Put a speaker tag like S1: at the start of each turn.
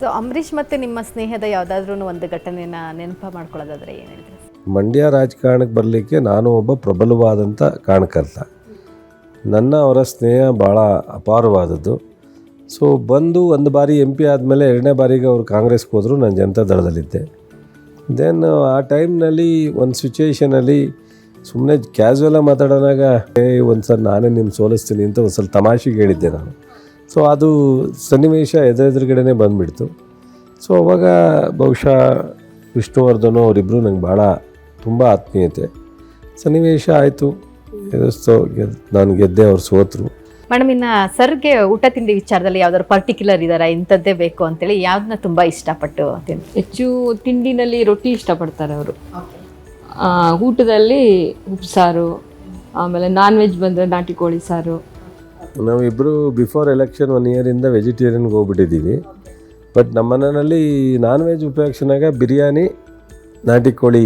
S1: So Ambareesh ಮತ್ತು ನಿಮ್ಮ ಸ್ನೇಹದ ಯಾವುದಾದ್ರೂ ಒಂದು ಘಟನೆನ ನೆನಪು ಮಾಡ್ಕೊಳ್ಳೋದಾದರೆ ಏನು ಹೇಳ್ತೀರಿ?
S2: ಮಂಡ್ಯ ರಾಜಕಾರಣಕ್ಕೆ ಬರಲಿಕ್ಕೆ ನಾನು ಒಬ್ಬ ಪ್ರಬಲವಾದಂಥ ಕಾರಣಕರ್ತ. ನನ್ನ ಅವರ ಸ್ನೇಹ ಭಾಳ ಅಪಾರವಾದದ್ದು. ಸೊ ಬಂದು ಒಂದು ಬಾರಿ MP ಆದಮೇಲೆ ಎರಡನೇ ಬಾರಿಗೆ ಅವರು ಕಾಂಗ್ರೆಸ್ಗೆ ಹೋದರು, ನಾನು ಜನತಾ ದಳದಲ್ಲಿದ್ದೆ. ದೆನ್ ಆ ಟೈಮ್ನಲ್ಲಿ ಒಂದು ಸಿಚುವೇಷನಲ್ಲಿ ಸುಮ್ಮನೆ ಕ್ಯಾಸುವಲಾಗಿ ಮಾತಾಡೋನಾಗ ಒಂದು ಸಲ ನಾನೇ ನಿಮ್ಮ ಸೋಲಿಸ್ತೀನಿ ಅಂತ ಒಂದು ಸ್ವಲ್ಪ ತಮಾಷೆಗೆ ಹೇಳಿದ್ದೆ ನಾನು. ಸೊ ಅದು ಸನ್ನಿವೇಶ ಎದುರುಗಡೆನೇ ಬಂದುಬಿಡ್ತು. ಸೊ ಅವಾಗ ಬಹುಶಃ ವಿಷ್ಣುವರ್ಧನ್ ಅವರಿಬ್ಬರು ನಂಗೆ ಭಾಳ ತುಂಬ ಆತ್ಮೀಯತೆ ಸನ್ನಿವೇಶ ಆಯಿತು. ನಾನು ಗೆದ್ದೆ, ಅವ್ರು ಸೋತರು.
S1: ಮೇಡಮ್, ಇನ್ನು ಸರ್ಗೆ ಊಟ ತಿಂಡಿ ವಿಚಾರದಲ್ಲಿ ಯಾವ್ದಾದ್ರು ಪರ್ಟಿಕ್ಯುಲರ್ ಇದ್ದಾರಾ, ಇಂಥದ್ದೇ ಬೇಕು ಅಂತೇಳಿ ಯಾವ್ದನ್ನ ತುಂಬ ಇಷ್ಟಪಟ್ಟು
S3: ಹೆಚ್ಚು ತಿಂಡಿನಲ್ಲಿ ರೊಟ್ಟಿ ಇಷ್ಟಪಡ್ತಾರೆ ಅವರು. ಊಟದಲ್ಲಿ ಉಪ್ಸಾರು, ಆಮೇಲೆ ನಾನ್ ವೆಜ್ ಬಂದರೆ ನಾಟಿ ಕೋಳಿ ಸಾರು.
S2: ನಾವಿಬ್ಬರು ಬಿಫೋರ್ ಎಲೆಕ್ಷನ್ 1 ಇಯರಿಂದ ವೆಜಿಟೇರಿಯನ್ಗೆ ಹೋಗ್ಬಿಟ್ಟಿದ್ದೀವಿ. ಬಟ್ ನಮ್ಮ ಮನೆಯಲ್ಲಿ ನಾನ್ ವೆಜ್ ಉಪಯೋಗಿಸಿದಾಗ ಬಿರಿಯಾನಿ, ನಾಟಿ ಕೋಳಿ